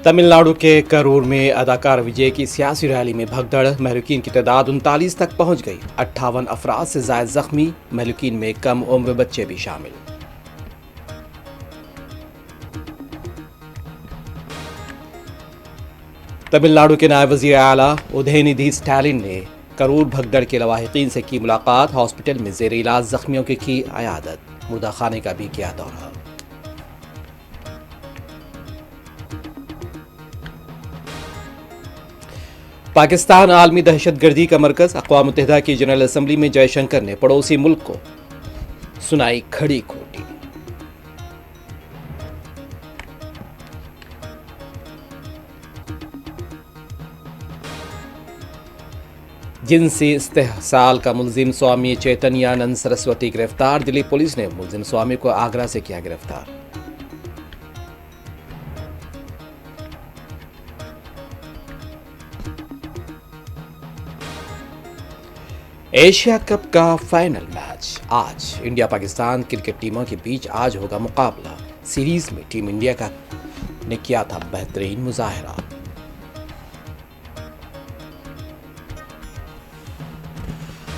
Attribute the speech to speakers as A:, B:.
A: तमिलनाडु के करूर में अदाकार विजय की सियासी रैली में भगदड़, महलुकीन की तादाद 39 तक पहुंच गई। 58 अफराद से ज्यादा जख्मी, महलुकीन में कम उम्र बच्चे भी शामिल। तमिलनाडु के नायब वजीर आला उदयनिधि स्टैलिन ने करूर भगदड़ के लवाहिकीन से की मुलाकात, हॉस्पिटल में जेर इलाज जख्मियों की अयादत, मुर्दा खाने का भी किया दौरा। पाकिस्तान आलमी दहशतगर्दी का मरकज, अक़वाम मुत्तहिदा की जनरल असम्बली में जयशंकर ने पड़ोसी मुल्क को सुनाई खड़ी खोटी। जिनसी इस्तेहसाल का मुलजिम स्वामी चैतन्यानंद सरस्वती गिरफ्तार, दिल्ली पुलिस ने मुलजिम स्वामी को आगरा से किया गिरफ्तार। एशिया कप का फाइनल मैच आज, इंडिया पाकिस्तान क्रिकेट टीमों के बीच आज होगा मुकाबला। सीरीज में टीम इंडिया ने किया था बेहतरीन मुजाहरा।